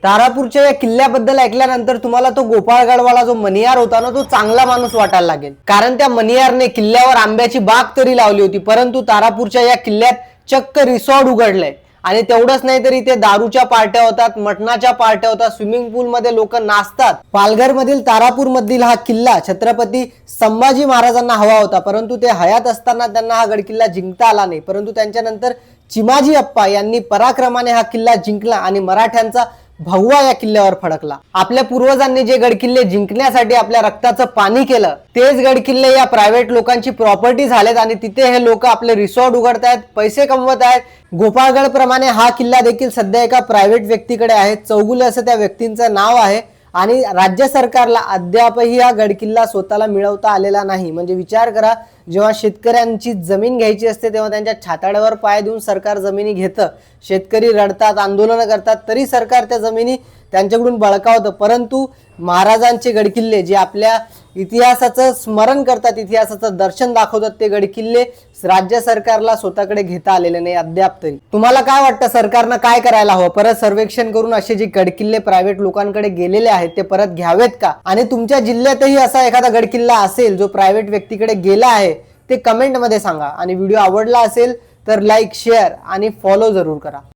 तारापूरच्या या किल्ल्याबद्दल ऐकल्यानंतर तुम्हाला तो गोपाळगडवाला जो मणियार होता ना, तो चांगला माणूस वाटायला लागेल. कारण त्या मणियारने किल्ल्यावर आंब्याची बाग तरी लावली होती, परंतु तारापूरच्या या किल्ल्यात चक्क रिसॉर्ट उघडलंय. आणि तेवढंच नाही तर इथे दारूच्या पार्ट्या होतात, मटणाच्या पार्ट्या होतात, स्विमिंग पूल मध्ये लोक नाचतात. पालघर मधील तारापूर मधील हा किल्ला छत्रपती संभाजी महाराजांना हवा होता, परंतु ते हयात असताना त्यांना हा गडकिल्ला जिंकता आला नाही. परंतु त्यांच्यानंतर चिमाजी अप्पा यांनी पराक्रमाने हा किल्ला जिंकला आणि मराठ्यांचा भगवा या किल्ल्यावर फडकला. आपल्या पूर्वजांनी जे गडकिल्ले जिंकण्यासाठी आपल्या रक्ताचं पाणी केलं, तेच गडकिल्ले या प्रायव्हेट लोकांची प्रॉपर्टी झालेत आणि तिथे हे लोक आपले रिसॉर्ट उघडतायत, पैसे कमवत आहेत. गोपाळगड प्रमाणे हा किल्ला देखील सध्या एका प्रायव्हेट व्यक्तीकडे आहे. चौगुले असं त्या व्यक्तींचं नाव आहे आणि राज्य सरकारला अद्यापही हा गडकिल्ला स्वतःला मिळवता आलेला नाही. म्हणजे विचार करा, जेव्हा शेतकऱ्यांची जमीन घ्यायची असते तेव्हा त्यांच्या छाताड्यावर पाय देऊन सरकार जमिनी घेतं. शेतकरी रडतात, आंदोलनं करतात, तरी सरकार त्या जमिनी त्यांच्याकडून बळकावतं. परंतु महाराजांचे गडकिल्ले जे आपल्या इतिहासाचं स्मरण करतात, इतिहासाचं दर्शन दाखवतात, ते गडकिल्ले राज्य सरकारला स्वतःकडे घेता आलेले नाही अद्याप तरी. तुम्हाला काय वाटतं, सरकारनं काय करायला हवं? परत सर्वेक्षण करून असे जे गडकिल्ले प्रायव्हेट लोकांकडे गेलेले आहेत ते परत घ्यावेत का? आणि तुमच्या जिल्ह्यातही असा एखादा गडकिल्ला असेल जो प्रायव्हेट व्यक्तीकडे गेला आहे, ते कमेंट मध्ये सांगा. आणि व्हिडिओ आवडला असेल तर लाईक, शेअर आणि फॉलो जरूर करा.